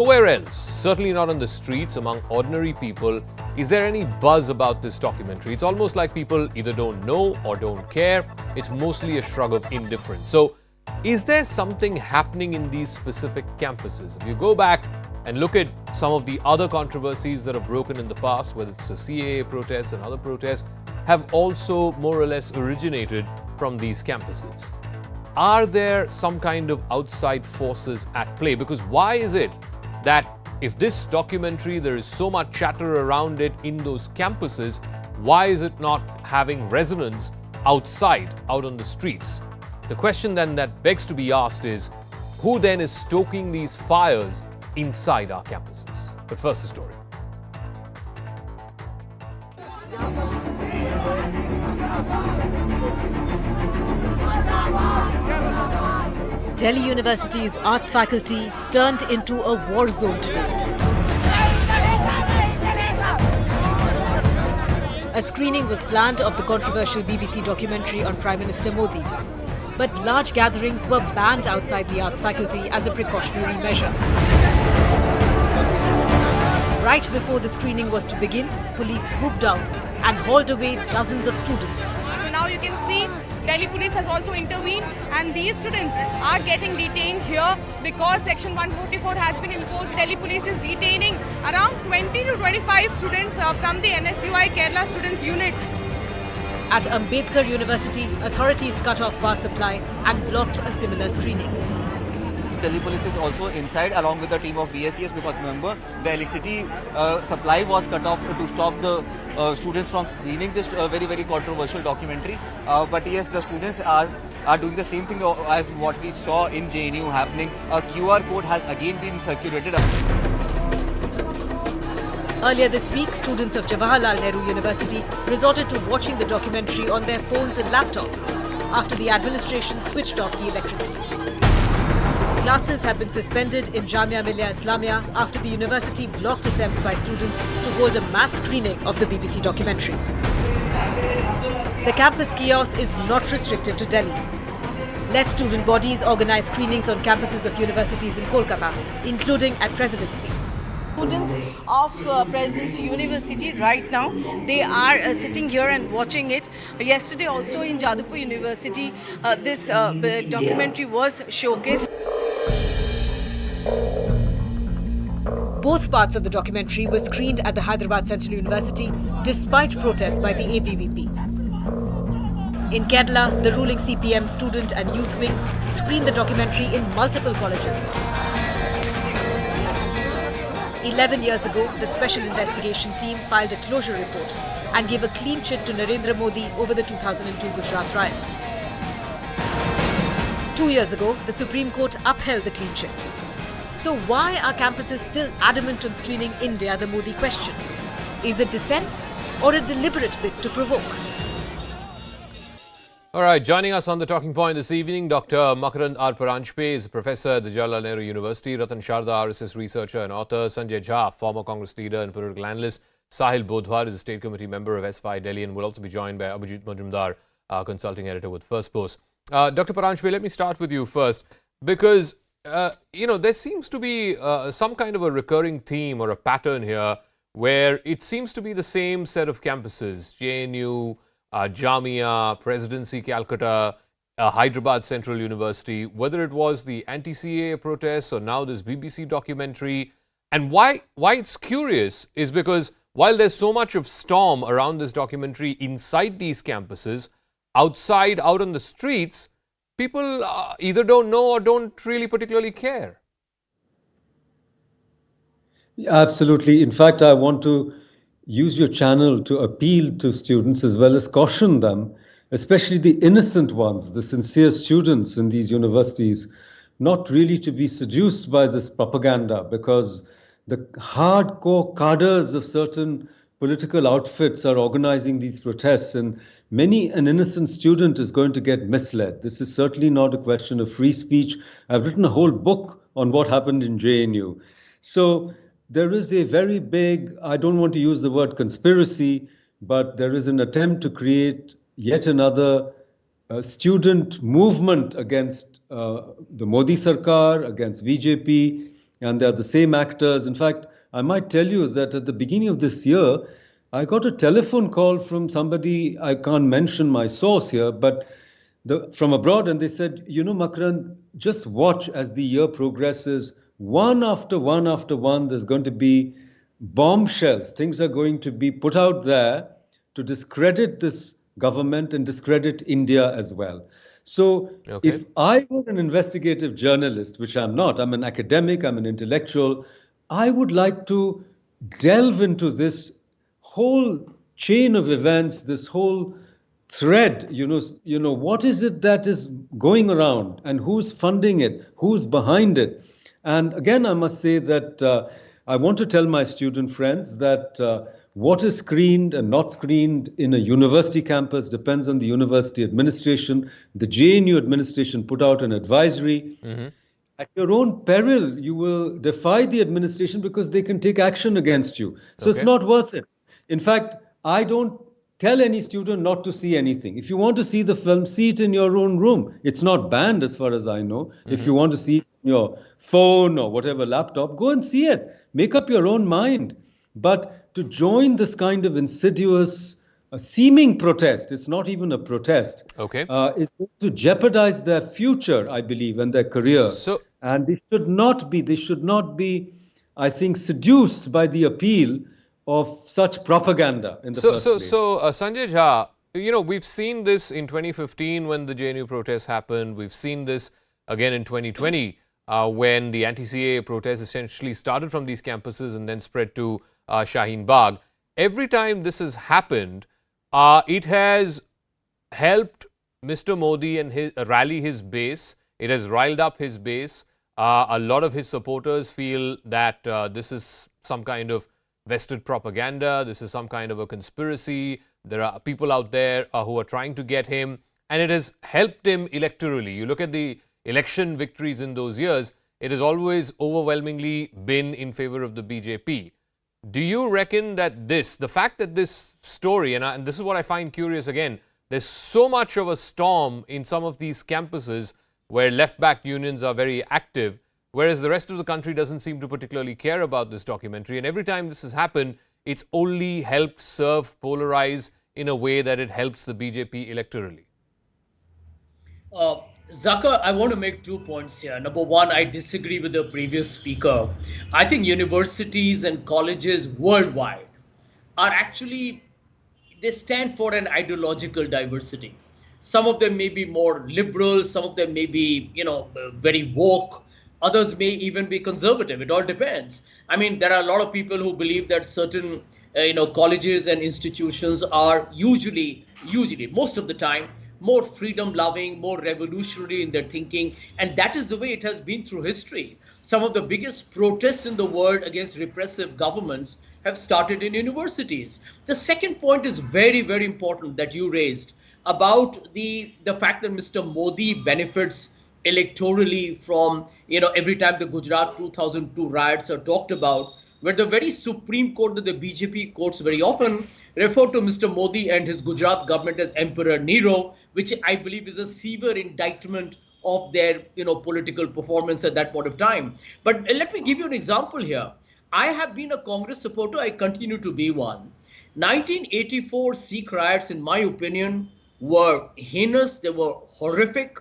Nowhere else, certainly not on the streets among ordinary people, is there any buzz about this documentary. It's almost like people either don't know or don't care. It's mostly a shrug of indifference. So, is there something happening in these specific campuses? If you go back and look at some of the other controversies that have broken in the past, whether it's the CAA protests and other protests, have also more or less originated from these campuses. Are there some kind of outside forces at play? Because why is it that if this documentary, there is so much chatter around it in those campuses, why is it not having resonance outside, out on the streets? The question then that begs to be asked is, who then is stoking these fires inside our campuses? But first, the story. Delhi University's arts faculty turned into a war zone today. A screening was planned of the controversial BBC documentary on Prime Minister Modi. But large gatherings were banned outside the arts faculty as a precautionary measure. Right before the screening was to begin, police swooped down and hauled away dozens of students. So now you can see Delhi police has also intervened, and these students are getting detained here because Section 144 has been imposed. Delhi police is detaining around 20 to 25 students from the NSUI Kerala Students Unit. At Ambedkar University, authorities cut off power supply and blocked a similar screening. Delhi police is also inside along with the team of BSES because remember the electricity supply was cut off to stop the students from screening this very controversial documentary. But yes, the students are doing the same thing as what we saw in JNU happening. A QR code has again been circulated. Earlier this week, students of Jawaharlal Nehru University resorted to watching the documentary on their phones and laptops after the administration switched off the electricity. Classes have been suspended in Jamia Millia Islamia after the university blocked attempts by students to hold a mass screening of the BBC documentary. The campus kiosk is not restricted to Delhi. Left student bodies organize screenings on campuses of universities in Kolkata, including at Presidency. Students of Presidency University right now, they are sitting here and watching it. Yesterday also in Jadavpur University, this documentary was showcased. Both parts of the documentary were screened at the Hyderabad Central University despite protests by the AVVP. In Kerala, the ruling CPM student and youth wings screened the documentary in multiple colleges. 11 years ago, the Special Investigation Team filed a closure report and gave a clean chit to Narendra Modi over the 2002 Gujarat riots. 2 years ago, the Supreme Court upheld the clean chit. So why are campuses still adamant on screening India, the Modi question? Is it dissent or a deliberate bid to provoke? All right, joining us on the Talking Point this evening, Dr. Makarand R. Paranjpe is professor at the Jawaharlal Nehru University, Ratan Sharda, RSS researcher and author, Sanjay Jha, former Congress leader and political analyst, Sahil Bodhwar is a state committee member of S5 Delhi and will also be joined by Abhijit Majumdar, consulting editor with First Post. Dr. Paranjpe, let me start with you first because there seems to be some kind of a recurring theme or a pattern here where it seems to be the same set of campuses, JNU, Jamia, Presidency, Calcutta, Hyderabad Central University, whether it was the anti-CAA protests or now this BBC documentary. And why it's curious is because while there's so much of storm around this documentary inside these campuses, outside, out on the streets, people either don't know or don't really particularly care. Absolutely. In fact, I want to use your channel to appeal to students as well as caution them, especially the innocent ones, the sincere students in these universities, not really to be seduced by this propaganda, because the hardcore cadres of certain political outfits are organizing these protests, and an innocent student is going to get misled. This is certainly not a question of free speech. I've written a whole book on what happened in JNU. So there is a very big, I don't want to use the word conspiracy, but there is an attempt to create yet another student movement against the Modi Sarkar, against BJP, and they're the same actors. In fact, I might tell you that at the beginning of this year, I got a telephone call from somebody, I can't mention my source here, but from abroad, and they said, Makran, just watch as the year progresses. One after one after one, there's going to be bombshells. Things are going to be put out there to discredit this government and discredit India as well. So if I were an investigative journalist, which I'm not, I'm an academic, I'm an intellectual, I would like to delve into this whole chain of events, this whole thread, what is it that is going around and who's funding it, who's behind it. And again, I must say that I want to tell my student friends that what is screened and not screened in a university campus depends on the university administration. The JNU administration put out an advisory. At your own peril, you will defy the administration because they can take action against you. So it's not worth it. In fact, I don't tell any student not to see anything. If you want to see the film, see it in your own room. It's not banned as far as I know. If you want to see it on your phone or whatever laptop, go and see it. Make up your own mind. But to join this kind of insidious, seeming protest, it's not even a protest, is to jeopardize their future, I believe, and their career. And they should not be, I think, seduced by the appeal of such propaganda in the first place. Sanjay Jha, we've seen this in 2015 when the JNU protests happened. We've seen this again in 2020 when the anti-CAA protests essentially started from these campuses and then spread to Shaheen Bagh. Every time this has happened, it has helped Mr. Modi and rally his base. It has riled up his base. A lot of his supporters feel that this is some kind of vested propaganda. This is some kind of a conspiracy. There are people out there who are trying to get him, and it has helped him electorally. You look at the election victories in those years, it has always overwhelmingly been in favor of the BJP. Do you reckon that the fact that this story, and this is what I find curious again, there's so much of a storm in some of these campuses where left-back unions are very active, whereas the rest of the country doesn't seem to particularly care about this documentary. And every time this has happened, it's only helped polarize in a way that it helps the BJP electorally. Zakir, I want to make 2 points here. Number one, I disagree with the previous speaker. I think universities and colleges worldwide are actually, they stand for an ideological diversity. Some of them may be more liberal, some of them may be, very woke. Others may even be conservative. It all depends. I mean, there are a lot of people who believe that certain, colleges and institutions are usually, most of the time, more freedom-loving, more revolutionary in their thinking. And that is the way it has been through history. Some of the biggest protests in the world against repressive governments have started in universities. The second point is very, very important that you raised about the fact that Mr. Modi benefits electorally from, every time the Gujarat 2002 riots are talked about, where the very Supreme Court that the BJP quotes very often refer to Mr. Modi and his Gujarat government as Emperor Nero, which I believe is a severe indictment of their, political performance at that point of time. But let me give you an example here. I have been a Congress supporter. I continue to be one. 1984 Sikh riots, in my opinion, were heinous. They were horrific.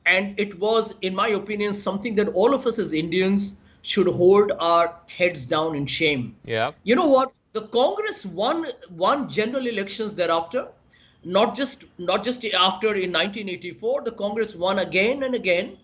And it was, in my opinion, something that all of us as Indians should hold our heads down in shame. Yeah. You know what? The Congress won general elections thereafter. Not just after in 1984, the Congress won again and again.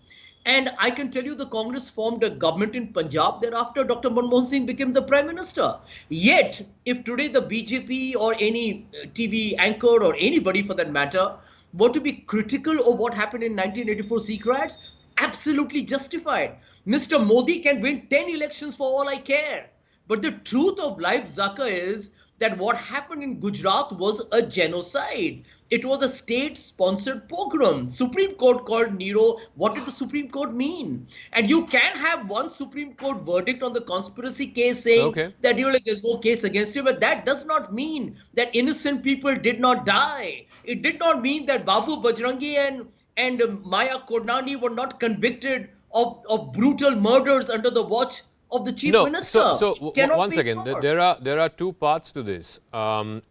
And I can tell you the Congress formed a government in Punjab thereafter. Dr. Manmohan Singh became the Prime Minister. Yet, if today the BJP or any TV anchor or anybody for that matter were to be critical of what happened in 1984 Sikh riots, absolutely justified. Mr. Modi can win 10 elections for all I care. But the truth of life, Zakir, is that what happened in Gujarat was a genocide. It was a state-sponsored pogrom. Supreme Court called Nero. What did the Supreme Court mean? And you can have one Supreme Court verdict on the conspiracy case saying that there's no case against him, but that does not mean that innocent people did not die. It did not mean that Babu Bajrangi and Maya Kodnani were not convicted of brutal murders under the watch of the chief No, minister. Cannot one be second. ignored. There are two parts to this.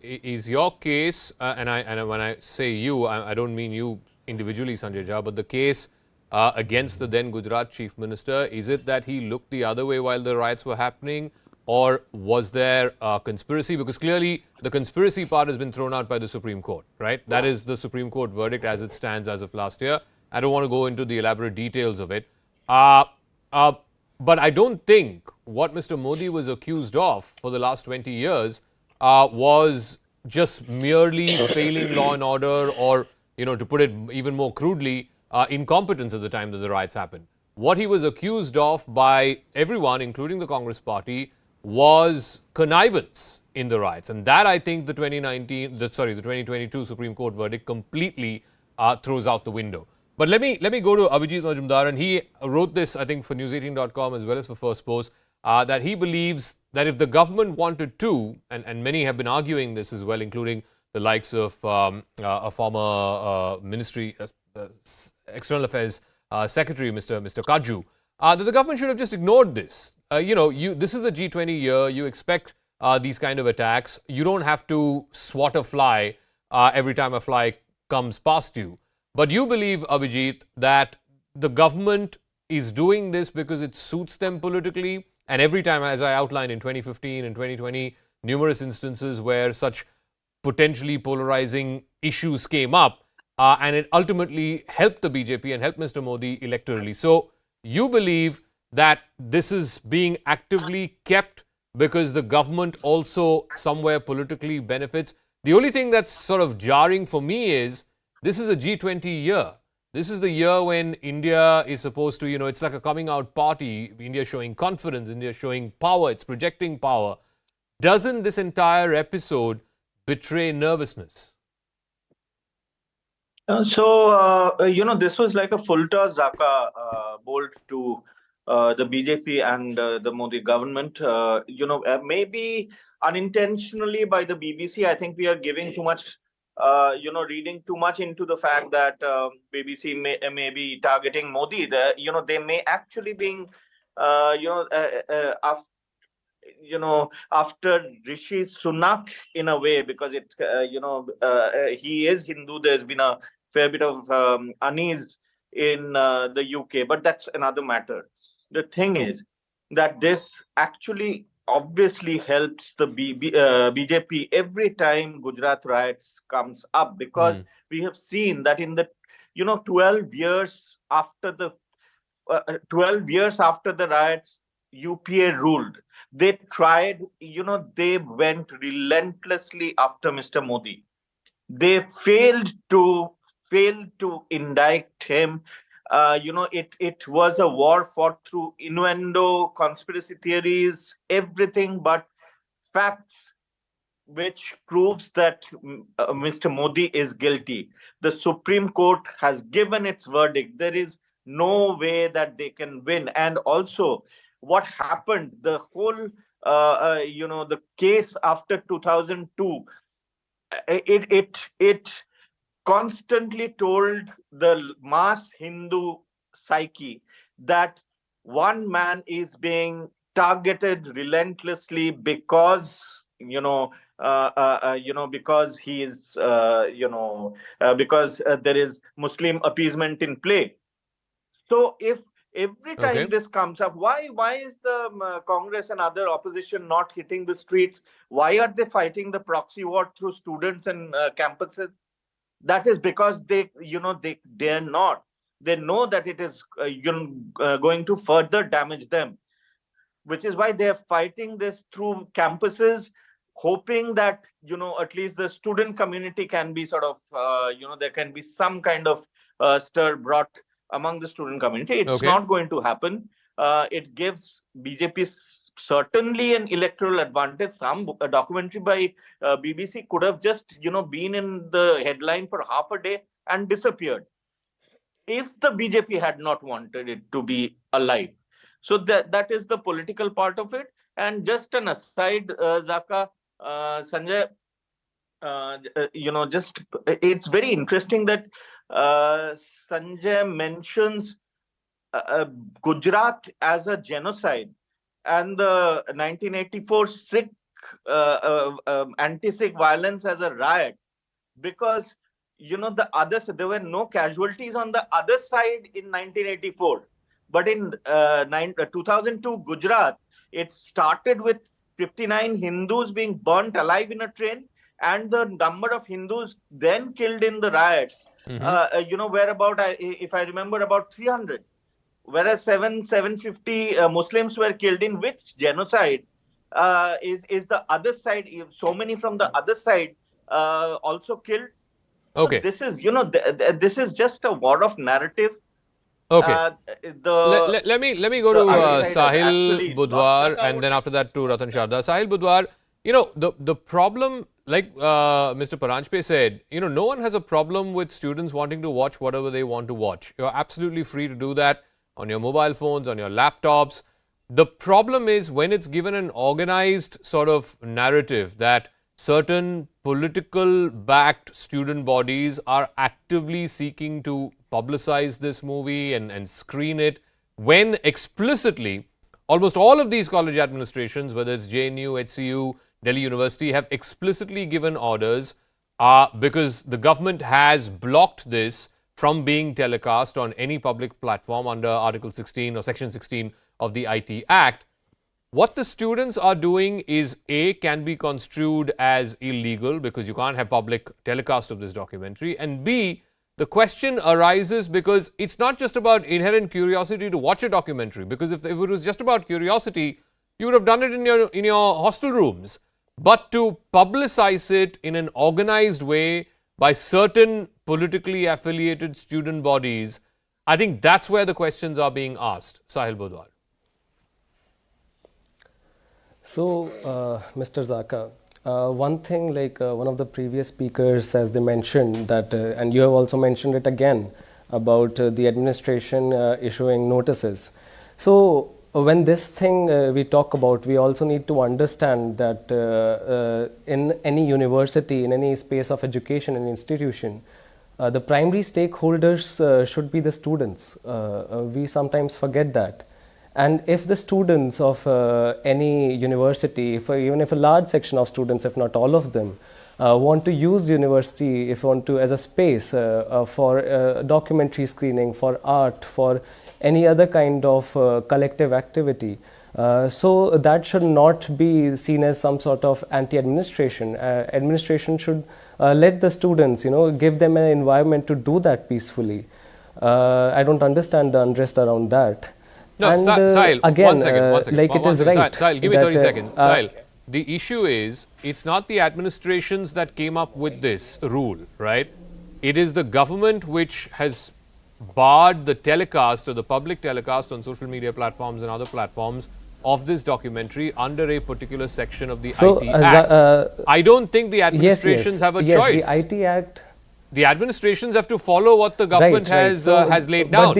Is your case, and when I say you, I don't mean you individually, Sanjay Jha, but the case against the then Gujarat chief minister, is it that he looked the other way while the riots were happening, or was there a conspiracy? Because clearly the conspiracy part has been thrown out by the Supreme Court, right? That is the Supreme Court verdict as it stands as of last year. I don't want to go into the elaborate details of it. Uh, uh, but I don't think what Mr. Modi was accused of for the last 20 years was just merely failing law and order, or, to put it even more crudely, incompetence at the time that the riots happened. What he was accused of by everyone, including the Congress party, was connivance in the riots. And that, I think, the 2022 Supreme Court verdict completely throws out the window. But let me go to Abhijit Majumdar, and he wrote this, I think, for News18.com as well as for First Post, that he believes that if the government wanted to, and many have been arguing this as well, including the likes of a former Ministry External Affairs Secretary, Mr. Kaju, that the government should have just ignored this. This is a G20 year. You expect these kind of attacks. You don't have to swat a fly every time a fly comes past you. But you believe, Abhijit, that the government is doing this because it suits them politically, and every time, as I outlined in 2015 and 2020, numerous instances where such potentially polarizing issues came up, and it ultimately helped the BJP and helped Mr. Modi electorally. So you believe that this is being actively kept because the government also somewhere politically benefits. The only thing that's sort of jarring for me is this is a G20 year. This is the year when India is supposed to, it's like a coming out party. India showing confidence, India showing power, it's projecting power. Doesn't this entire episode betray nervousness? This was like a full toss Zaka bolt to the BJP and the Modi government. Maybe unintentionally by the BBC. I think we are giving too much, reading too much into the fact that BBC may be targeting Modi. They may actually being, after Rishi Sunak in a way, because he is Hindu. There's been a fair bit of unease in the UK, but that's another matter. The thing is that this actually obviously helps the BJP every time Gujarat riots comes up, because we have seen that in the 12 years after the 12 years after the riots, UPA ruled. They tried, they went relentlessly after Mr. Modi. They failed to indict him. It was a war fought through innuendo, conspiracy theories, everything but facts, which proves that Mr. Modi is guilty. The Supreme Court has given its verdict. There is no way that they can win. And also, what happened, the whole, the case after 2002, it constantly told the mass Hindu psyche that one man is being targeted relentlessly because because he is because there is Muslim appeasement in play. So if every time this comes up, why is the Congress and other opposition not hitting the streets? Why are they fighting the proxy war through students and campuses? That is because they dare not. They know that it is going to further damage them, which is why they are fighting this through campuses, hoping that at least the student community can be sort of there can be some kind of stir brought among the student community. It's not going to happen. It gives BJP certainly an electoral advantage. Some documentary by BBC could have just been in the headline for half a day and disappeared if the BJP had not wanted it to be alive. So that is the political part of it. And just an aside, Zaka, Sanjay, just it's very interesting that Sanjay mentions Gujarat as a genocide, and the 1984 Sikh anti-Sikh violence as a riot, because the others, there were no casualties on the other side in 1984, but in 2002 Gujarat, it started with 59 Hindus being burnt alive in a train, and the number of Hindus then killed in the riots, where about, if I remember, about 300, whereas 750 Muslims were killed. In which genocide is the other side, so many from the other side also killed? Okay. So this is, this is just a war of narrative. Okay. Let me go to Sahil actually Budhwar, and then after that to Ratan Sharda. Sahil Budhwar, the problem, like Mr. Paranjpe said, no one has a problem with students wanting to watch whatever they want to watch. You're absolutely free to do that on your mobile phones, on your laptops. The problem is when it's given an organized sort of narrative that certain political backed student bodies are actively seeking to publicize this movie and screen it, when explicitly almost all of these college administrations, whether it's JNU, HCU, Delhi University, have explicitly given orders because the government has blocked this from being telecast on any public platform under Article 16 or Section 16 of the IT Act. What the students are doing is, A, can be construed as illegal because you can't have public telecast of this documentary, and B, the question arises because it's not just about inherent curiosity to watch a documentary, because if it was just about curiosity, you would have done it in your hostel rooms. But to publicize it in an organized way by certain politically affiliated student bodies, I think that's where the questions are being asked. Sahil Budhwar. So, Mr. Zaka, one thing, like one of the previous speakers, as they mentioned that, and you have also mentioned it again, about the administration issuing notices. So, when this thing we talk about, we also need to understand that in any university, in any space of education and institution, the primary stakeholders should be the students. We sometimes forget that. And if the students of any university, even if a large section of students, if not all of them, want to use the university, if want to as a space for documentary screening, for art, for any other kind of collective activity, so that should not be seen as some sort of anti-administration. Administration should let the students, give them an environment to do that peacefully. I don't understand the unrest around that. No, and, Sahil, again, one second. like it is right. Sahil, give me 30 seconds. Sahil, the issue is, it's not the administrations that came up with this rule, right? It is the government which has barred the telecast or the public telecast on social media platforms and other platforms of this documentary under a particular section of the IT Act. I don't think the administrations have a choice. The IT Act. The administrations have to follow what the government has laid down.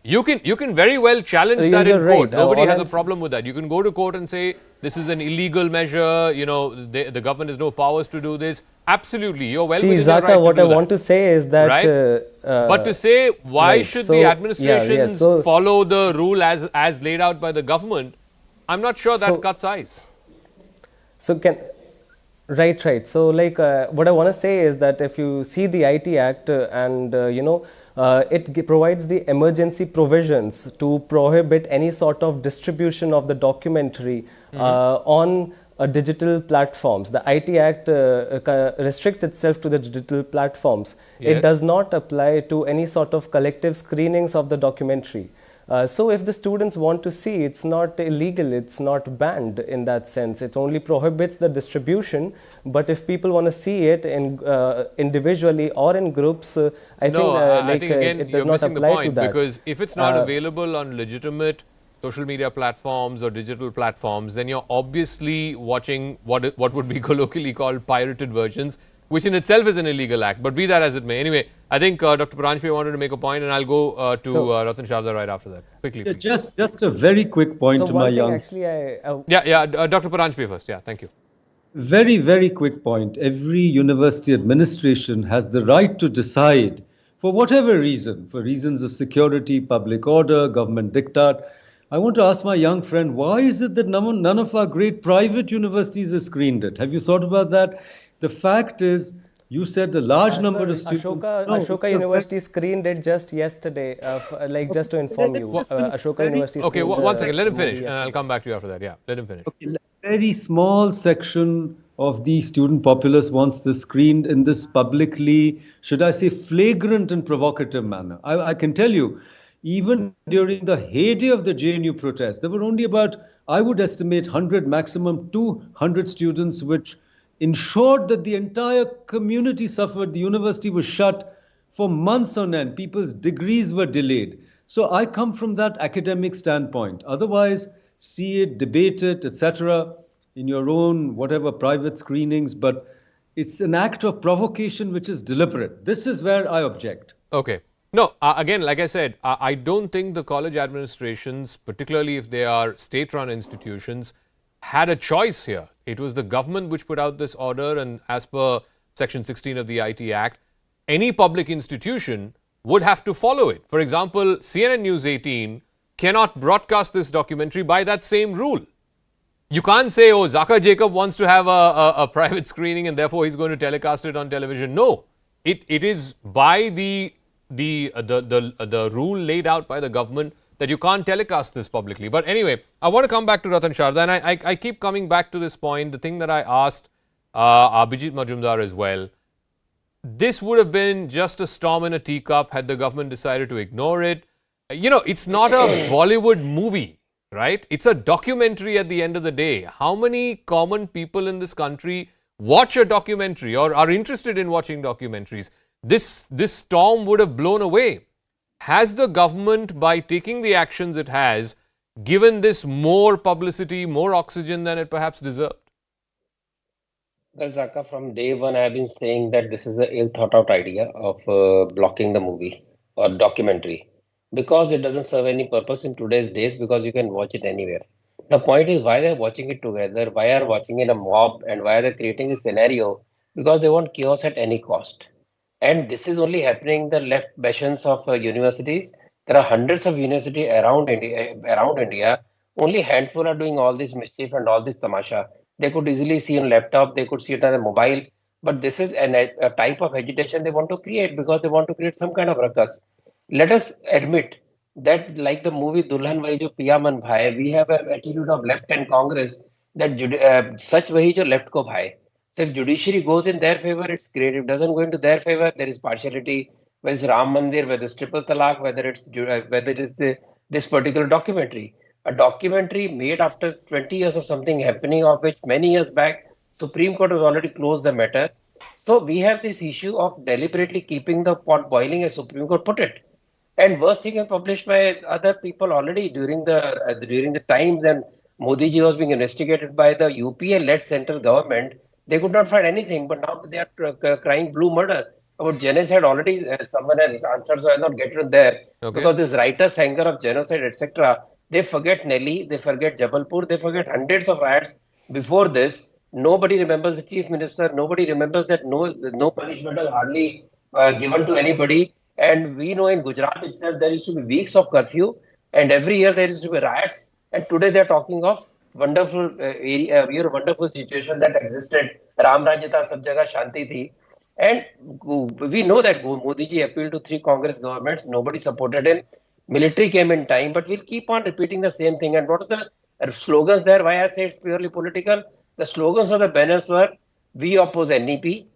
You can very well challenge that in court. Nobody has a problem with that. You can go to court and say this is an illegal measure. The government has no powers to do this. Absolutely, you're well within your right to do that. What I want to say is that. Right? But to say why should the administrations follow the rule as laid out by the government, I'm not sure that cuts ice. So right. So what I want to say is that if you see the IT Act and it provides the emergency provisions to prohibit any sort of distribution of the documentary on digital platforms. The IT Act restricts itself to the digital platforms. Yes. It does not apply to any sort of collective screenings of the documentary. So if the students want to see, it's not illegal, it's not banned in that sense. It only prohibits the distribution. But if people want to see it in individually or in groups, I think again, it does not apply the point, to that. Because if it's not available on legitimate social media platforms or digital platforms, then you're obviously watching what would be colloquially called pirated versions, which in itself is an illegal act. But be that as it may. Anyway, I think Dr. Paranjpe wanted to make a point, and I'll go to Ratan Sharda right after that. Quickly, please. Just a very quick point to my young... Dr. Paranjpe first. Yeah, thank you. Very, very quick point. Every university administration has the right to decide, for whatever reason, for reasons of security, public order, government diktat, I want to ask my young friend, why is it that none of our great private universities have screened it? Have you thought about that? The fact is, you said the large number Sir, of students. Ashoka University screened it just yesterday. Like just to inform you, Ashoka University. Okay, screened one the second. Let him movie finish, and I'll yesterday. come back to you after that. Yeah, let him finish. Okay, a very small section of the student populace wants this screened in this publicly, should I say, flagrant and provocative manner. I can tell you, even during the heyday of the JNU protest, there were only about, I would estimate, 100, maximum 200 students, which ensured that the entire community suffered. The university was shut for months on end. People's degrees were delayed. So I come from that academic standpoint. Otherwise, see it, debate it, etc., in your own whatever private screenings, but it's an act of provocation which is deliberate. This is where I object. Okay. No, again, like I said, I don't think the college administrations, particularly if they are state-run institutions, had a choice here. It was the government which put out this order, and as per Section 16 of the IT Act, any public institution would have to follow it. For example, CNN News 18 cannot broadcast this documentary by that same rule. You can't say, oh, Zaka Jacob wants to have a private screening and therefore he's going to telecast it on television. No, it is by the rule laid out by the government that you can't telecast this publicly. But anyway, I want to come back to Ratan Sharda, and I keep coming back to this point, the thing that I asked Abhijit Majumdar as well. This would have been just a storm in a teacup had the government decided to ignore it. You know, it's not a Bollywood movie, right? It's a documentary at the end of the day. How many common people in this country watch a documentary or are interested in watching documentaries? This storm would have blown away. Has the government, by taking the actions it has, given this more publicity, more oxygen than it perhaps deserved? Well, Zaka, from day one, I have been saying that this is an ill thought out idea of blocking the movie or documentary because it doesn't serve any purpose in today's days because you can watch it anywhere. The point is why they're watching it together, why are watching in a mob, and why are they creating a scenario? Because they want chaos at any cost. And this is only happening in the left bastions of universities. There are hundreds of universities around India. Only handful are doing all this mischief and all this tamasha. They could easily see on laptop, they could see it on a mobile. But this is a type of agitation they want to create because they want to create some kind of ruckus. Let us admit that, like the movie Dulhan Wahi Jo Piya Man Bhai, we have an attitude of left and Congress that such wahi jo left ko bhai. So if judiciary goes in their favor, it's great. If it doesn't go into their favor, there is partiality. Whether it's Ram Mandir, whether it's triple talaq, whether it is this particular documentary. A documentary made after 20 years of something happening, of which many years back, Supreme Court has already closed the matter. So we have this issue of deliberately keeping the pot boiling, as Supreme Court put it. And worst thing is published by other people already during the times when Modi ji was being investigated by the UPA-led central government. They could not find anything, but now they are crying blue murder. About genocide already, someone has answered, so I'll not get it there. Okay. Because this writer's anger of genocide, etc., they forget Nelly, they forget Jabalpur, they forget hundreds of riots before this. Nobody remembers the chief minister. Nobody remembers that no punishment was hardly given to anybody. And we know in Gujarat itself there used to be weeks of curfew, and every year there used to be riots. And today they are talking of wonderful wonderful situation that existed. Ram Rajya tha, sab jagah shanti thi. And we know that Modi ji appealed to 3 Congress governments. Nobody supported him. Military came in time, but we'll keep on repeating the same thing. And what are the slogans there? Why I say it's purely political? The slogans of the banners were, we oppose NEP,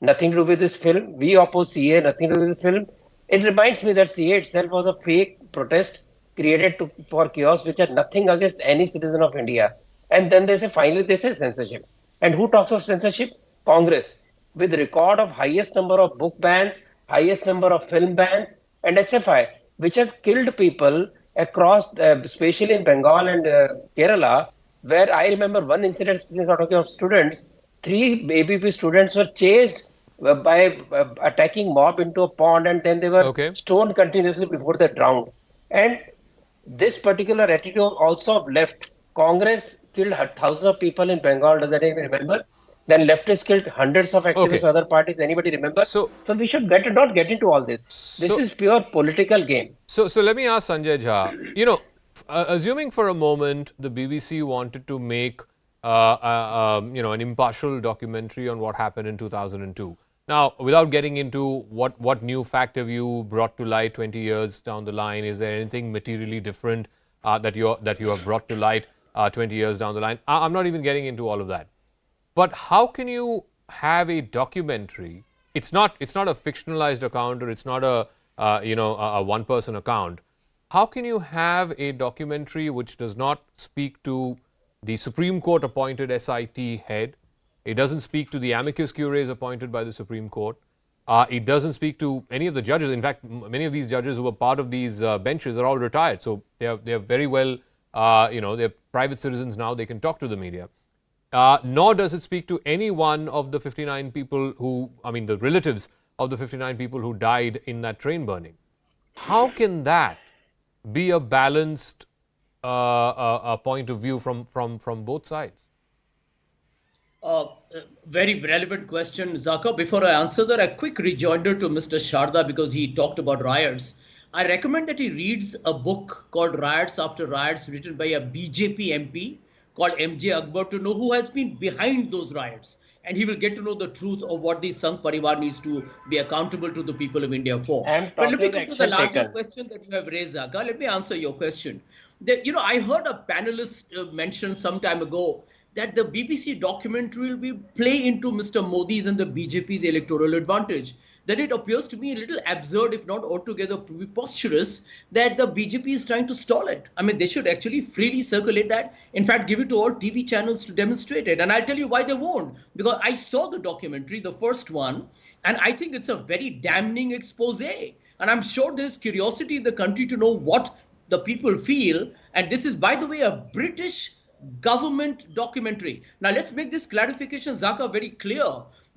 nothing to do with this film. We oppose CA, nothing to do with this film. It reminds me that CA itself was a fake protest created for chaos, which had nothing against any citizen of India. And then finally they say censorship. And who talks of censorship? Congress, with record of highest number of book bans, highest number of film bans, and SFI, which has killed people across, especially in Bengal and Kerala, where I remember one incident, since we're talking of students, 3 ABP students were chased by attacking mob into a pond, and then they were stoned continuously before they drowned. And this particular attitude also left. Congress killed thousands of people in Bengal. Does anyone remember? Then leftists killed hundreds of activists, other parties. Anybody remember? So we should not get into all this. This is pure political game. So let me ask Sanjay Jha, Assuming for a moment the BBC wanted to make an impartial documentary on what happened in 2002. Now, without getting into what new fact have you brought to light 20 years down the line, is there anything materially different that you have brought to light 20 years down the line? I'm not even getting into all of that. But how can you have a documentary? It's not a fictionalized account, or it's not a one-person account. How can you have a documentary which does not speak to the Supreme Court appointed SIT head? It doesn't speak to the amicus curiae appointed by the Supreme Court. It doesn't speak to any of the judges. In fact, many of these judges who were part of these benches are all retired. So they are very well, they're private citizens now. They can talk to the media. Nor does it speak to any one of the 59 people the relatives of the 59 people who died in that train burning. How can that be a balanced point of view from both sides? Very relevant question, Zaka. Before I answer that, a quick rejoinder to Mr. Sharda, because he talked about riots. I recommend that he reads a book called Riots After Riots, written by a BJP MP called MJ Akbar, to know who has been behind those riots. And he will get to know the truth of what the Sangh Parivar needs to be accountable to the people of India for. But let me come to the larger question that you have raised, Zaka. Let me answer your question. I heard a panelist mention some time ago that the BBC documentary will play into Mr. Modi's and the BJP's electoral advantage. Then it appears to me a little absurd, if not altogether preposterous, that the BJP is trying to stall it. I mean, they should actually freely circulate that. In fact, give it to all TV channels to demonstrate it. And I'll tell you why they won't. Because I saw the documentary, the first one, and I think it's a very damning expose. And I'm sure there is curiosity in the country to know what the people feel. And this is, by the way, a British government documentary. Now, let's make this clarification, Zaka, very clear.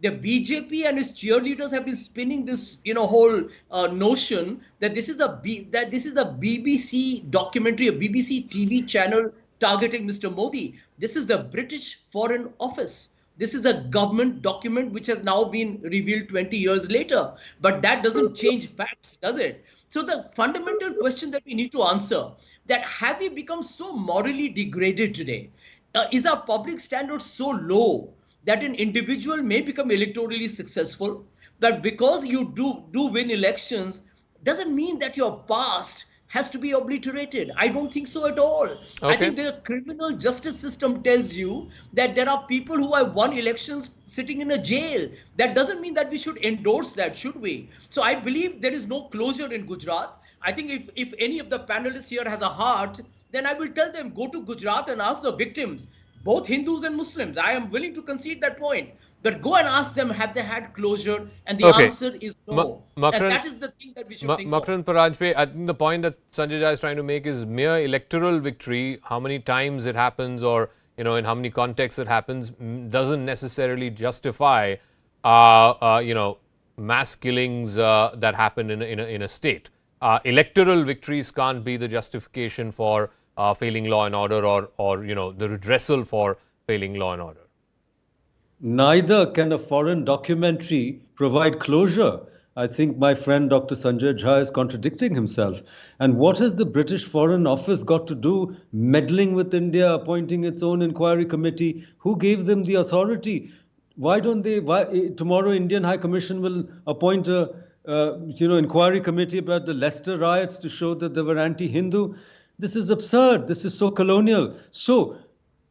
The BJP and its cheerleaders have been spinning this, whole notion that this is a BBC documentary, a BBC TV channel targeting Mr. Modi. This is the British Foreign Office. This is a government document which has now been revealed 20 years later. But that doesn't change facts, does it? So the fundamental question that we need to answer, that have we become so morally degraded today? Is our public standard so low that an individual may become electorally successful, that because you do win elections doesn't mean that your past has to be obliterated? I don't think so at all. Okay. I think the criminal justice system tells you that there are people who have won elections sitting in a jail. That doesn't mean that we should endorse that, should we? So I believe there is no closure in Gujarat. I think if any of the panelists here has a heart, then I will tell them, go to Gujarat and ask the victims, both Hindus and Muslims. I am willing to concede that point. But go and ask them, have they had closure? And the answer is no. And that is the thing that we should think of. Makaran Parajpe, I think the point that Sanjay Jha is trying to make is mere electoral victory, how many times it happens or, in how many contexts it happens, doesn't necessarily justify, mass killings that happen in a state. Electoral victories can't be the justification for failing law and order or the redressal for failing law and order. Neither can a foreign documentary provide closure. I think my friend Dr. Sanjay Jha is contradicting himself. And what has the British Foreign Office got to do meddling with India, appointing its own inquiry committee? Who gave them the authority? Why don't they? Tomorrow Indian High Commission will appoint a inquiry committee about the Leicester riots to show that they were anti-Hindu. This is absurd. This is so colonial. So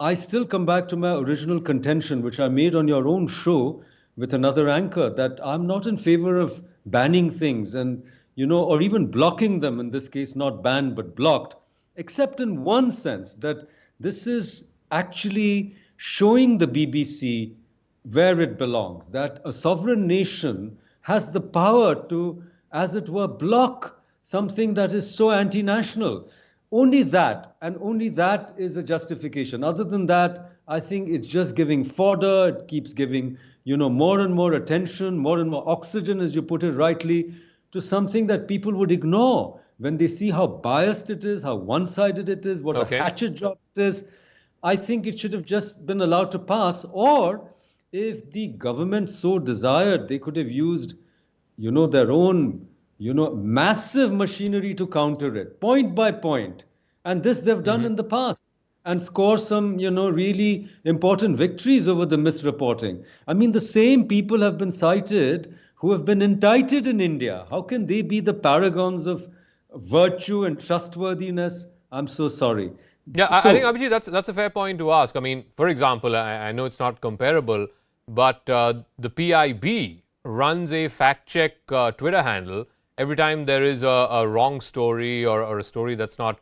I still come back to my original contention, which I made on your own show with another anchor, that I'm not in favor of banning things and, or even blocking them, in this case, not banned, but blocked, except in one sense, that this is actually showing the BBC where it belongs, that a sovereign nation has the power to, as it were, block something that is so anti-national. Only that, and only that is a justification. Other than that, I think it's just giving fodder. It keeps giving, more and more attention, more and more oxygen, as you put it rightly, to something that people would ignore when they see how biased it is, how one-sided it is, what a hatchet job it is. I think it should have just been allowed to pass. Or if the government so desired, they could have used, their own massive machinery to counter it, point by point. And this they've done in the past and score some, really important victories over the misreporting. I mean, the same people have been cited who have been indicted in India. How can they be the paragons of virtue and trustworthiness? I'm so sorry. Yeah, I So, think, Abhijit, that's a fair point to ask. I mean, for example, I know it's not comparable, but the PIB runs a fact check Twitter handle every time there is a wrong story or a story that's not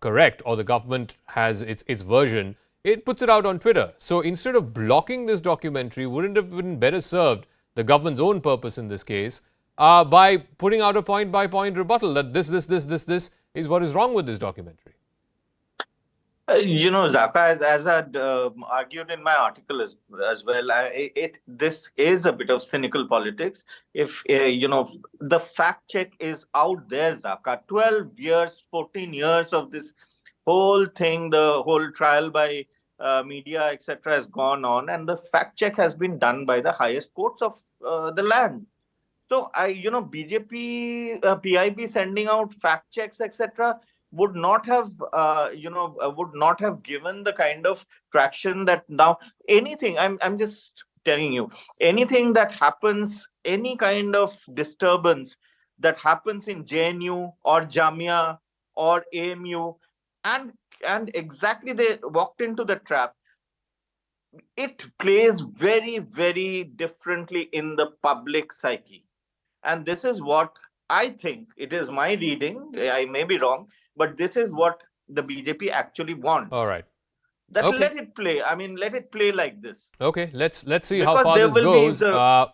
correct, or the government has its version. It puts it out on Twitter. So instead of blocking this documentary, wouldn't it have been better served, the government's own purpose in this case, by putting out a point by point rebuttal that this is what is wrong with this documentary? Zaka, as I argued in my article as well, this is a bit of cynical politics. If, the fact check is out there, Zaka, 12 years, 14 years of this whole thing, the whole trial by media, etc., has gone on, and the fact check has been done by the highest courts of the land. So, BJP, PIB sending out fact checks, etc., would not have, would not have given the kind of traction that now anything. I'm just telling you, anything that happens, any kind of disturbance that happens in JNU or Jamia or AMU, and exactly they walked into the trap. It plays very, very differently in the public psyche. And this is what I think, it is my reading, I may be wrong, but this is what the BJP actually wants. All right. That Okay. let it play. I mean, let it play like this. Okay, let's see how Because far there this will be goes.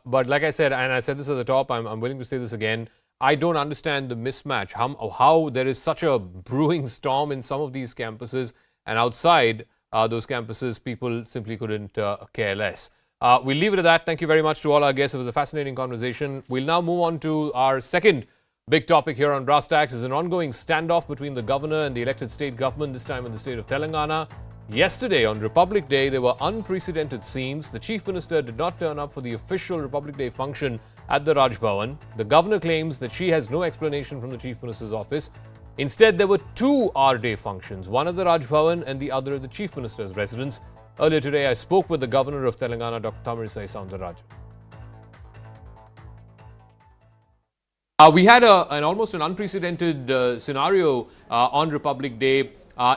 But like I said, and I said this at the top, I'm willing to say this again. I don't understand the mismatch. How there is such a brewing storm in some of these campuses, and outside those campuses, people simply couldn't care less. We'll leave it at that. Thank you very much to all our guests. It was a fascinating conversation. We'll now move on to our second big topic here on Brass Tacks. Is an ongoing standoff between the governor and the elected state government, this time in the state of Telangana. Yesterday, on Republic Day, there were unprecedented scenes. The chief minister did not turn up for the official Republic Day function at the Raj Bhavan. The governor claims that she has no explanation from the chief minister's office. Instead, there were two R-Day functions, one at the Raj Bhavan and the other at the chief minister's residence. Earlier today, I spoke with the governor of Telangana, Dr. Tamilisai Soundararajan. We had an almost an unprecedented scenario on Republic Day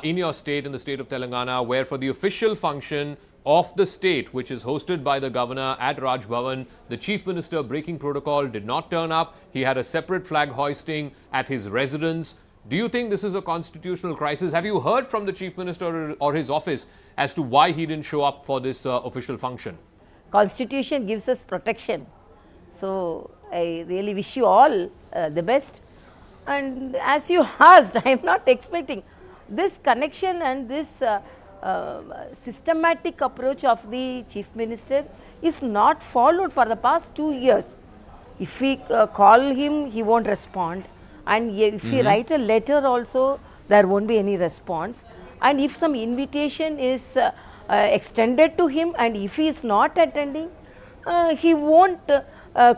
in your state, in the state of Telangana, where for the official function of the state, which is hosted by the governor at Raj Bhavan, the chief minister, breaking protocol, did not turn up. He had a separate flag hoisting at his residence. Do you think this is a constitutional crisis? Have you heard from the chief minister or his office as to why he didn't show up for this official function? Constitution gives us protection. So I really wish you all the best. And as you asked, I am not expecting this connection and this systematic approach of the chief minister is not followed for the past 2 years. If we call him, he won't respond. And if we write a letter also, there won't be any response. And if some invitation is extended to him, and if he is not attending, he won't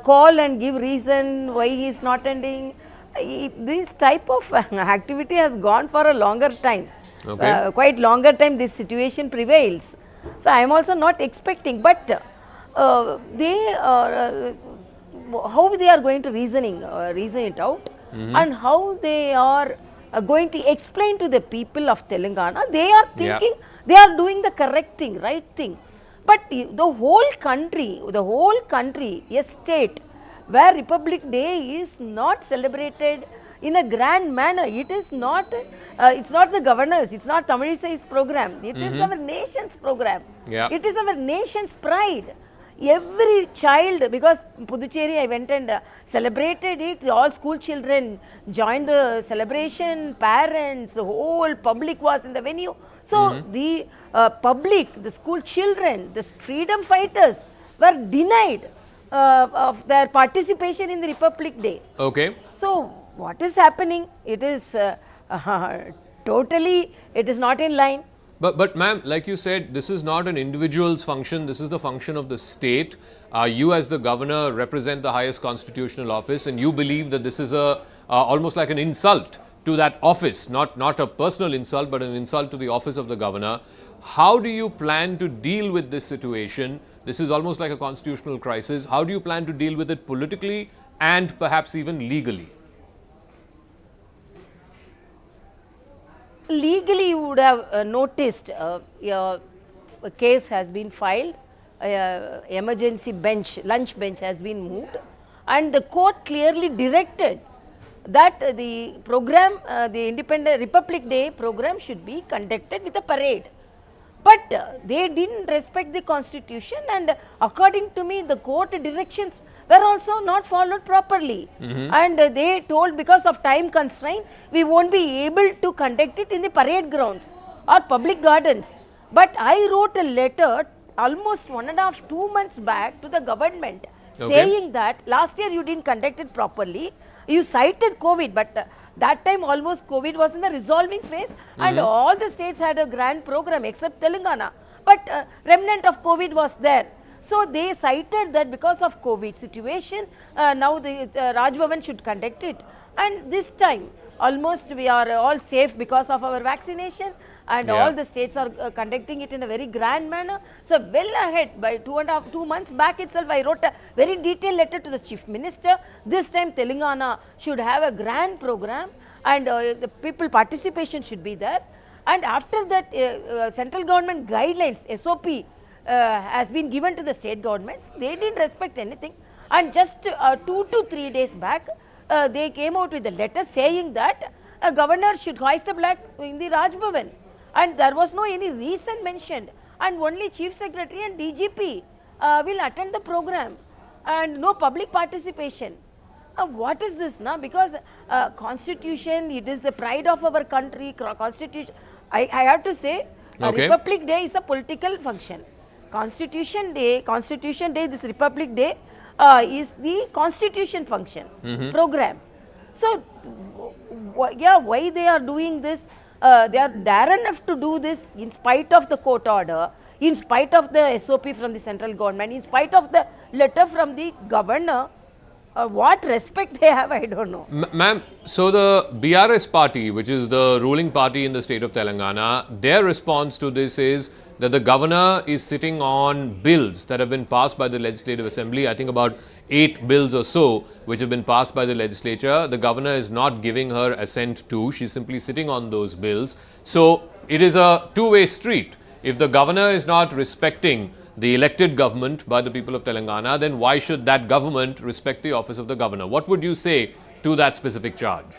call and give reason why he is not attending. This type of activity has gone for a longer time. Okay. Quite longer time this situation prevails. So I am also not expecting, but they how they are going to reason it out, and how they are going to explain to the people of Telangana. They are thinking they are doing the correct thing, right thing. But the whole country, a state where Republic Day is not celebrated in a grand manner. It is not, it's not the governor's, it's not Tamilisai's program. It is our nation's program. Yeah. It is our nation's pride. Every child, because Puducherry, I went and celebrated it, all school children joined the celebration, parents, the whole public was in the venue. So the public, the school children, the freedom fighters were denied of their participation in the Republic Day. Okay. So what is happening? It is totally, it is not in line. But ma'am, like you said, this is not an individual's function. This is the function of the state. You as the governor represent the highest constitutional office, and you believe that this is almost like an insult to that office, not a personal insult, but an insult to the office of the governor. How do you plan to deal with this situation? This is almost like a constitutional crisis. How do you plan to deal with it politically and perhaps even legally? Legally, you would have noticed a case has been filed, emergency bench, lunch bench has been moved, and the court clearly directed that the program, the Independent Republic Day program should be conducted with a parade. But they didn't respect the constitution, and according to me, the court directions were also not followed properly. And they told because of time constraint, we won't be able to conduct it in the parade grounds or public gardens. But I wrote a letter almost 1.5 to 2 months back to the government saying that last year you didn't conduct it properly. You cited COVID, but that time almost COVID was in the resolving phase, and all the states had a grand program except Telangana. But remnant of COVID was there. So they cited that because of COVID situation, now the Raj Bhavan should conduct it. And this time, almost we are all safe because of our vaccination, and all the states are conducting it in a very grand manner. So well ahead, by 2 months back itself, I wrote a very detailed letter to the Chief Minister. This time Telangana should have a grand program, and the people participation should be there. And after that, central government guidelines, SOP, has been given to the state governments. They didn't respect anything, and just 2 to 3 days back, they came out with a letter saying that a governor should hoist the flag in the Raj Bhavan, and there was no any reason mentioned, and only Chief Secretary and DGP will attend the program, and no public participation. What is this now? Because constitution, it is the pride of our country. Constitution, I have to say, Republic Day is a political function. Constitution Day, this Republic Day is the constitution function program. So, why they are doing this? They are dare enough to do this in spite of the court order, in spite of the SOP from the central government, in spite of the letter from the governor. What respect they have, I don't know. Ma'am, so the BRS party, which is the ruling party in the state of Telangana, their response to this is that the governor is sitting on bills that have been passed by the Legislative Assembly. I think about 8 bills or so which have been passed by the legislature. The governor is not giving her assent to. She's simply sitting on those bills. So it is a two-way street. If the governor is not respecting the elected government by the people of Telangana, then why should that government respect the office of the governor? What would you say to that specific charge?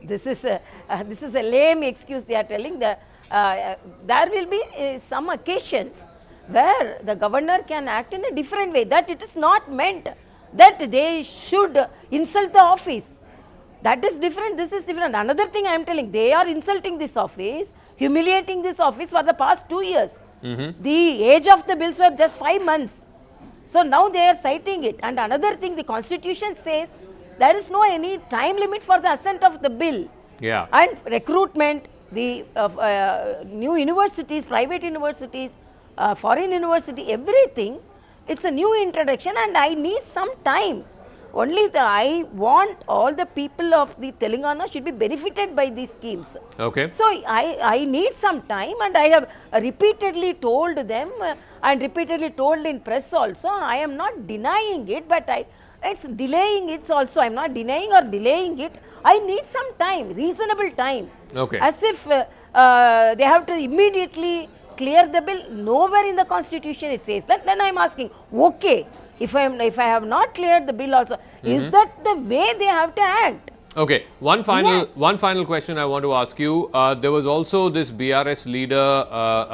This is a lame excuse they are telling. There will be some occasions where the governor can act in a different way, that it is not meant that they should insult the office. That is different, this is different. Another thing I am telling, they are insulting this office, humiliating this office for the past 2 years. The age of the bills were just 5 months. So now they are citing it. And another thing, the constitution says there is no any time limit for the assent of the bill. And recruitment, the new universities, private universities, foreign university, everything, it's a new introduction, and I need some time. Only I want all the people of the Telangana should be benefited by these schemes. So I need some time, and I have repeatedly told them and repeatedly told in press also. I am not denying it, but it's delaying it also. I am not denying or delaying it. I need some time, reasonable time. As if they have to immediately clear the bill. Nowhere in the constitution it says that. Then I am asking, okay, if I have not cleared the bill also, is that the way they have to act? Okay, one final question I want to ask you. There was also this BRS leader,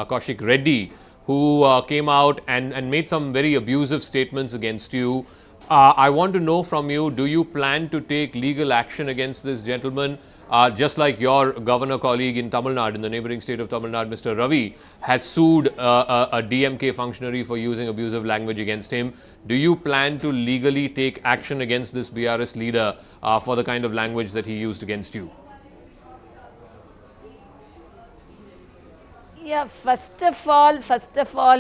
Kaushik Reddy, who came out and made some very abusive statements against you. I want to know from you, do you plan to take legal action against this gentleman? Just like your governor colleague in Tamil Nadu, in the neighboring state of Tamil Nadu, Mr. Ravi, has sued a DMK functionary for using abusive language against him. Do you plan to legally take action against this BRS leader for the kind of language that he used against you? Yeah, first of all,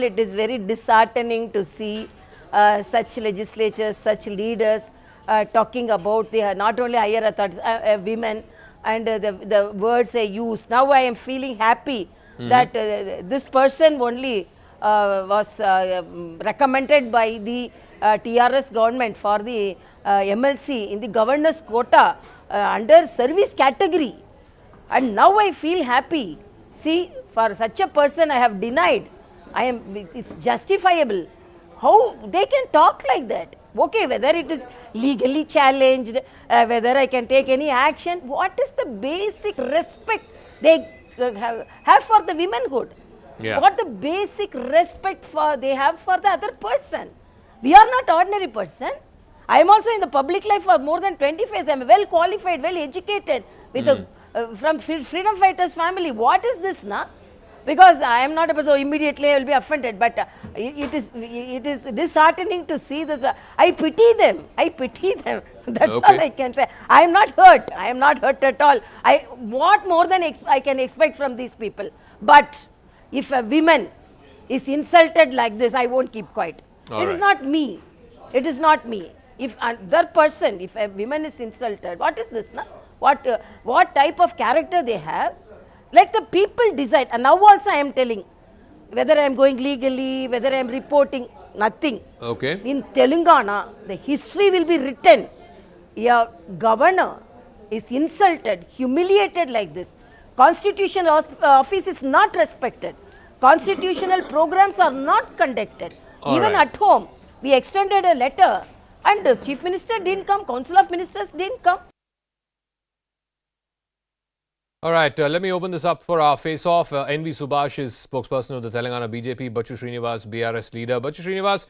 it is very disheartening to see such legislatures, such leaders talking about the not only higher authorities, women, and the words they use. Now I am feeling happy that this person only was recommended by the TRS government for the MLC in the governor's quota under service category. And now I feel happy. See, for such a person I have denied. It's justifiable. How they can talk like that? Okay, whether it is legally challenged, whether I can take any action, what is the basic respect they have for the womanhood? Yeah. What the basic respect they have for the other person? We are not ordinary person. I am also in the public life for more than 20 years. I am well qualified, well educated, with from freedom fighters family. What is this, na? Because I am not a person, so immediately I will be offended. But it is disheartening to see this. I pity them. I pity them. That's all I can say. I am not hurt. I am not hurt at all. What more than I can expect from these people? But if a woman is insulted like this, I won't keep quiet. It is not me. It is not me. If another person, if a woman is insulted, what is this, na? What type of character they have? Let the people decide. And now also I am telling, whether I am going legally, whether I am reporting, nothing. Okay. In Telangana, the history will be written. A governor is insulted, humiliated like this. Constitutional office is not respected. Constitutional programs are not conducted. Even at home, we extended a letter and the Chief Minister didn't come, Council of Ministers didn't come. All right, let me open this up for our face-off. NV Subhash is spokesperson of the Telangana BJP, Bachchu Srinivas, BRS leader. Bachchu Srinivas,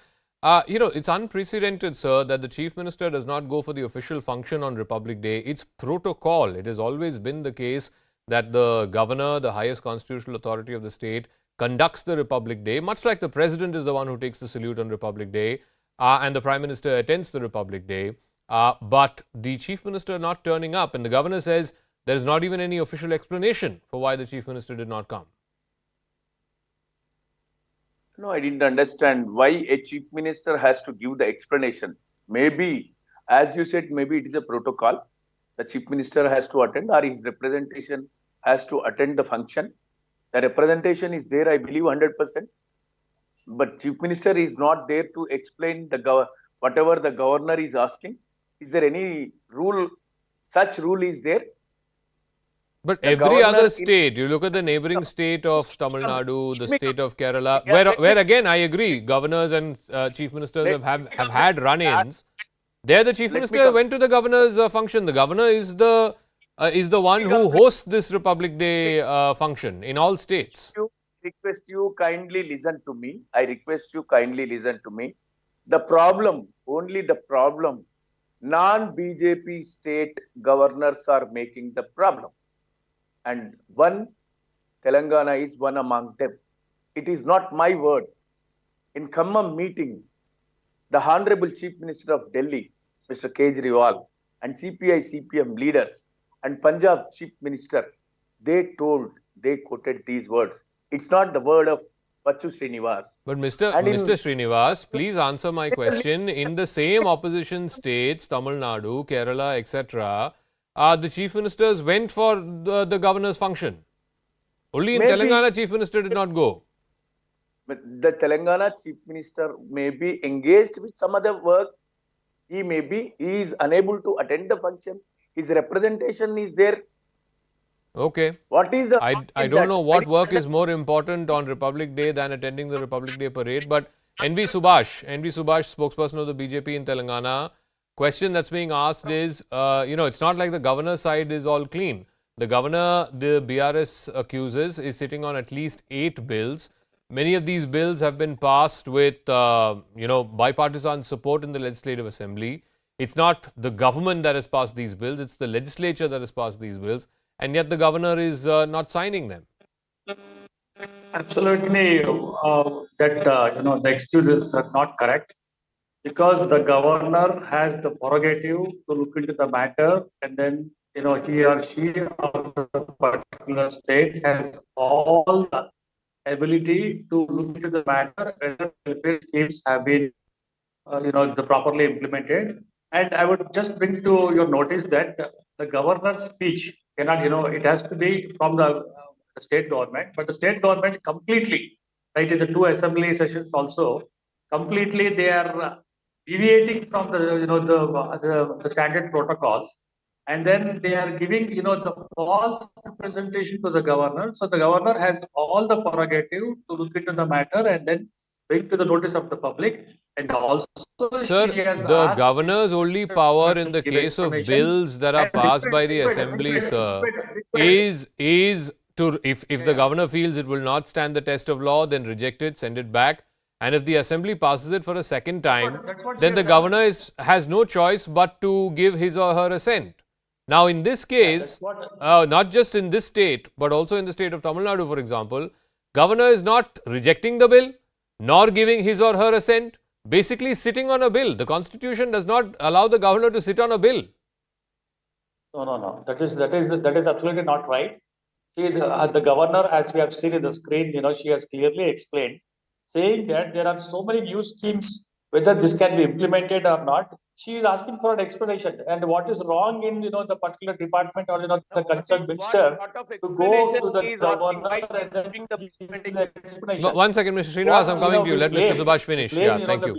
it's unprecedented, sir, that the Chief Minister does not go for the official function on Republic Day. It's protocol. It has always been the case that the governor, the highest constitutional authority of the state, conducts the Republic Day, much like the president is the one who takes the salute on Republic Day, and the Prime Minister attends the Republic Day. But the Chief Minister not turning up, and the governor says there is not even any official explanation for why the Chief Minister did not come. No, I didn't understand why a Chief Minister has to give the explanation. Maybe, as you said, maybe it is a protocol. The Chief Minister has to attend, or his representation has to attend the function. The representation is there, I believe, 100%. But Chief Minister is not there to explain whatever the governor is asking. Is there any rule, such rule is there? But every other state, you look at the neighboring state of Tamil Nadu, the state of Kerala, where again, I agree, governors and chief ministers have had run-ins. There the chief minister went to the governor's function. The governor is the one who hosts this Republic Day function in all states. I request you kindly listen to me. The problem, non-BJP state governors are making the problem. And Telangana is one among them. It is not my word. In Khammam meeting, the Honorable Chief Minister of Delhi, Mr. Kejriwal, and CPI-CPM leaders, and Punjab Chief Minister, they quoted these words. It's not the word of Bachchu Srinivas. But Mr. Srinivas, please answer my question. In the same opposition states, Tamil Nadu, Kerala, etc., the chief ministers went for the governor's function. Only in Telangana, chief minister did not go. But the Telangana chief minister may be engaged with some other work. He is unable to attend the function. His representation is there. Okay. What is the? I don't know what work is more important on Republic Day than attending the Republic Day parade. But NV Subhash, spokesperson of the BJP in Telangana, question that's being asked is, it's not like the governor's side is all clean. The governor, the BRS accuses, is sitting on at least 8 bills. Many of these bills have been passed with, bipartisan support in the Legislative Assembly. It's not the government that has passed these bills, it's the legislature that has passed these bills. And yet the governor is not signing them. Absolutely, the excuses are not correct. Because the governor has the prerogative to look into the matter, and then he or she of the particular state has all the ability to look into the matter whether welfare schemes have been the properly implemented. And I would just bring to your notice that the governor's speech cannot, it has to be from the state government, but the state government completely, right, in the two assembly sessions also, completely they are deviating from the standard protocols, and then they are giving, the false representation to the governor. So the governor has all the prerogative to look into the matter and then bring to the notice of the public. And also, Sir, she has the asked governor's only power in the give case of explanation bills that are and passed by the assembly, sir, is to if the governor feels it will not stand the test of law, then reject it, send it back. And if the assembly passes it for a second time, then the governor has no choice but to give his or her assent. Now, in this case, not just in this state, but also in the state of Tamil Nadu, for example, governor is not rejecting the bill, nor giving his or her assent, basically sitting on a bill. The constitution does not allow the governor to sit on a bill. No. That is absolutely not right. See, the governor, as we have seen in the screen, she has clearly explained, saying that there are so many new schemes, whether this can be implemented or not. She is asking for an explanation, and what is wrong in the particular department or the concerned minister to go to the governor and then give the explanation. One second, Mr. Srinivas, I'm coming to you. Let Mr. Subhash finish. Blame, Yeah, thank you.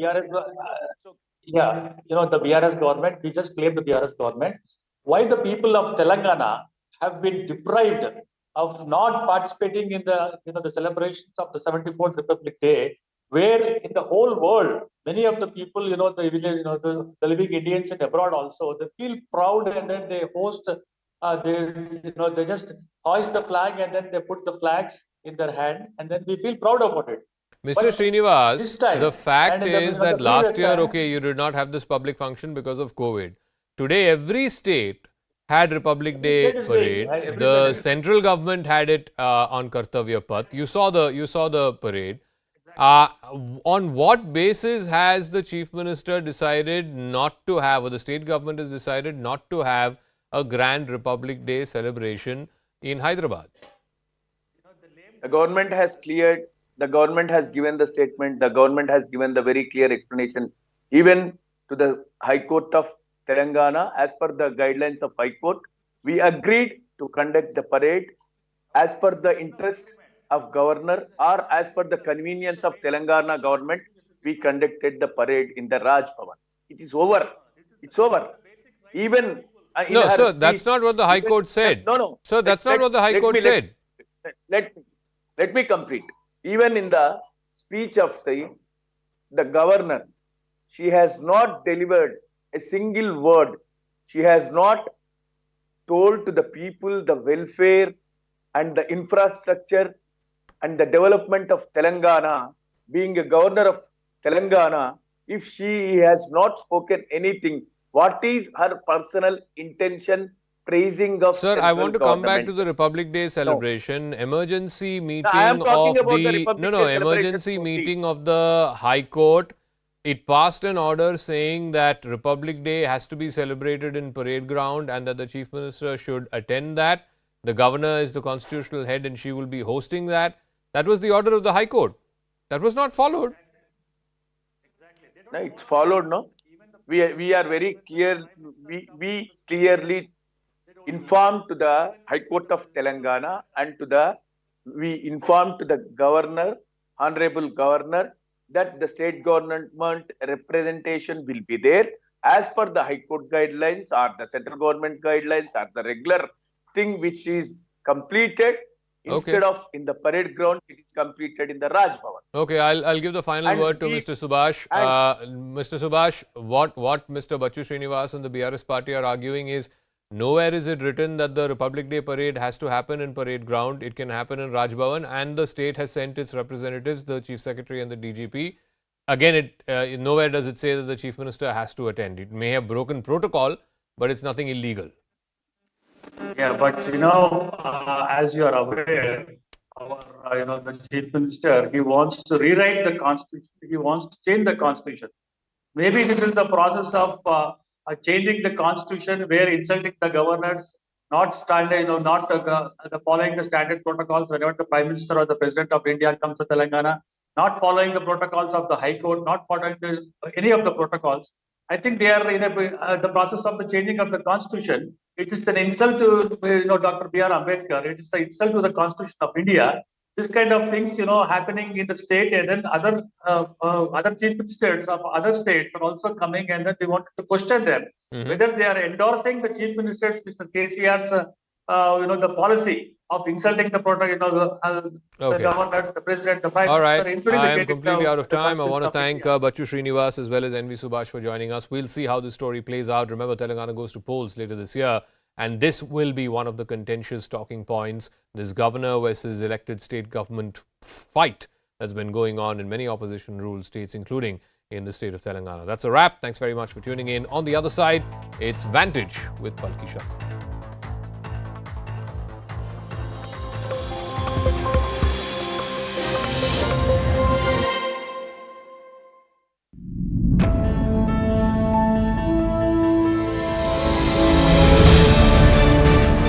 The BRS government, we just blame the BRS government. Why the people of Telangana have been deprived of not participating in the celebrations of the 74th Republic Day, where in the whole world, many of the people, the living Indians and abroad also, they feel proud and then they host, they just hoist the flag and then they put the flags in their hand and then we feel proud about it. Mr. Srinivas, the fact is that last year, okay, you did not have this public function because of COVID. Today, every state had Republic Day parade. The central government had it on Kartavya Path. You saw the parade. On what basis has the chief minister decided not to have, or the state government has decided not to have a grand Republic Day celebration in Hyderabad? The government has cleared. The government has given the statement. The government has given the very clear explanation, even to the High Court of Telangana. As per the guidelines of High Court, we agreed to conduct the parade as per the interest of governor or as per the convenience of Telangana government. We conducted the parade in the Raj Bhavan. It is over. It's over. Even no, sir, that's not what the High Court said. No. Sir, that's not what the High Court said. Let me complete. Even in the speech of the governor, she has not delivered a single word. She has not told to the people the welfare and the infrastructure and the development of Telangana. Being a governor of Telangana, if she has not spoken anything, what is her personal intention praising of Sir, I want to come back to the Republic Day celebration. No. Emergency meeting of the emergency meeting of the High Court. It passed an order saying that Republic Day has to be celebrated in parade ground and that the Chief Minister should attend that. The Governor is the constitutional head and she will be hosting that. That was the order of the High Court. That was not followed. No, it's followed, no? We are very clear. We clearly informed to the High Court of Telangana and we informed to the Governor, Honorable Governor, that the state government representation will be there as per the High Court guidelines or the central government guidelines or the regular thing which is completed. Instead of in the parade ground, it is completed in the Raj Bhavan. Okay, I'll give the final word to Mr. Subhash. Mr. Subhash, what Mr. Bachu Srinivas and the BRS party are arguing is, nowhere is it written that the Republic Day parade has to happen in parade ground. It can happen in Raj Bhavan, and the state has sent its representatives, the Chief Secretary and the DGP. Again, nowhere does it say that the Chief Minister has to attend. It may have broken protocol, but it's nothing illegal. Yeah, but as you are aware, the Chief Minister, he wants to rewrite the Constitution. He wants to change the Constitution. Maybe this is the process of changing the Constitution, where insulting the governors, not following the standard protocols whenever the Prime Minister or the President of India comes to Telangana. not following the protocols of the High Court, not following any of the protocols. I think they are in the process of the changing of the Constitution. It is an insult to Dr. B.R. Ambedkar. It is an insult to the Constitution of India. This kind of things, happening in the state, and then other chief ministers of other states are also coming, and then they want to question them whether they are endorsing the chief ministers, Mr. KCR's, the policy of insulting the the governors, the president, the prime All right, minister. I am completely out of time. I want to thank Bachu Srinivas as well as NV Subhash for joining us. We'll see how this story plays out. Remember, Telangana goes to polls later this year, and this will be one of the contentious talking points. This governor versus elected state government fight that's been going on in many opposition ruled states, including in the state of Telangana. That's a wrap. Thanks very much for tuning in. On the other side, it's Vantage with Palki Shah.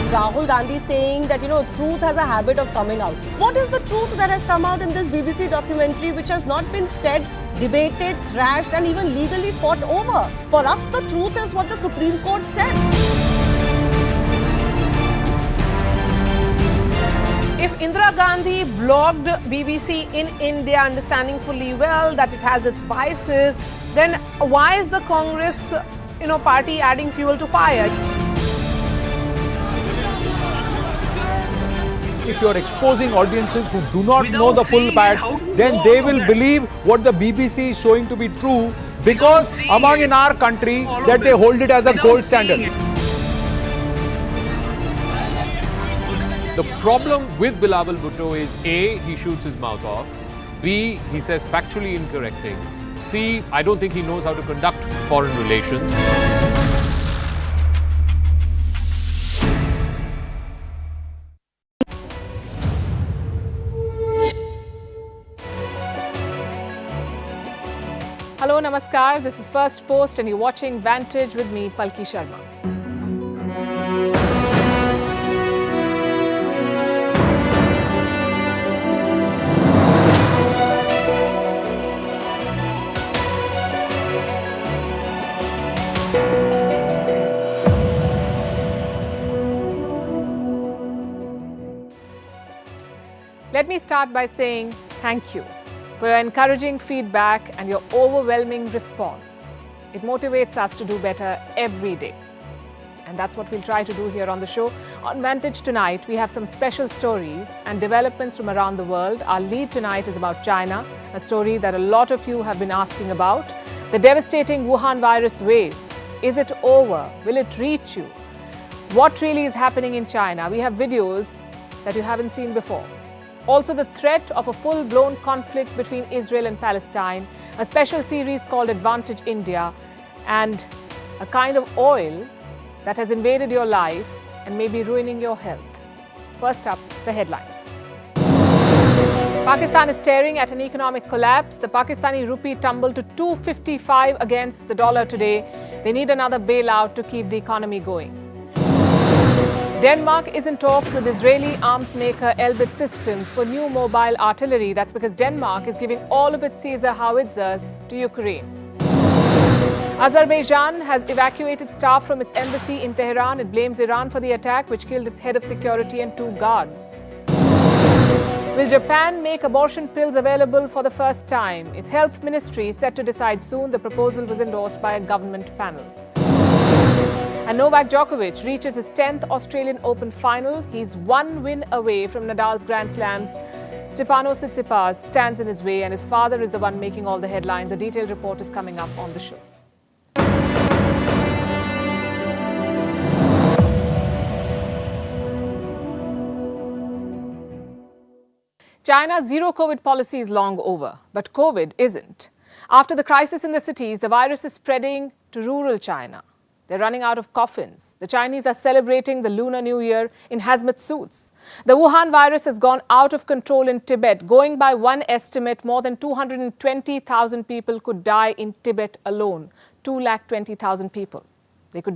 Rahul Gandhi saying that, truth has a habit of coming out. What is the truth that has come out in this BBC documentary which has not been said, debated, thrashed and even legally fought over? For us, the truth is what the Supreme Court said. If Indira Gandhi blogged BBC in India, understanding fully well that it has its biases, then why is the Congress, party adding fuel to fire? If you are exposing audiences who do not know the full fact, then they will believe what the BBC is showing to be true, because among in our country that they hold it as a gold standard. The problem with Bilawal Bhutto is A, he shoots his mouth off. B, he says factually incorrect things. C, I don't think he knows how to conduct foreign relations. Hello, Namaskar. This is First Post and you're watching Vantage with me, Palki Sharma. Let me start by saying thank you for your encouraging feedback and your overwhelming response. It motivates us to do better every day. And that's what we'll try to do here on the show. On Vantage tonight, we have some special stories and developments from around the world. Our lead tonight is about China, a story that a lot of you have been asking about. The devastating Wuhan virus wave. Is it over? Will it reach you? What really is happening in China? We have videos that you haven't seen before. Also, the threat of a full-blown conflict between Israel and Palestine, a special series called Vantage India, and a kind of oil that has invaded your life and may be ruining your health. First up, the headlines. Pakistan is staring at an economic collapse. The Pakistani rupee tumbled to 255 against the dollar today. They need another bailout to keep the economy going. Denmark is in talks with Israeli arms maker Elbit Systems for new mobile artillery. That's because Denmark is giving all of its Caesar howitzers to Ukraine. Azerbaijan has evacuated staff from its embassy in Tehran. It blames Iran for the attack, which killed its head of security and 2 guards. Will Japan make abortion pills available for the first time? Its health ministry is set to decide soon. The proposal was endorsed by a government panel. And Novak Djokovic reaches his 10th Australian Open final. He's 1 win away from Nadal's Grand Slams. Stefanos Tsitsipas stands in his way, and his father is the one making all the headlines. A detailed report is coming up on the show. China's zero-COVID policy is long over, but COVID isn't. After the crisis in the cities, the virus is spreading to rural China. They're running out of coffins. The Chinese are celebrating the Lunar New Year in hazmat suits. The Wuhan virus has gone out of control in Tibet. Going by one estimate, more than 220,000 people could die in Tibet alone. 220,000 people. They could die.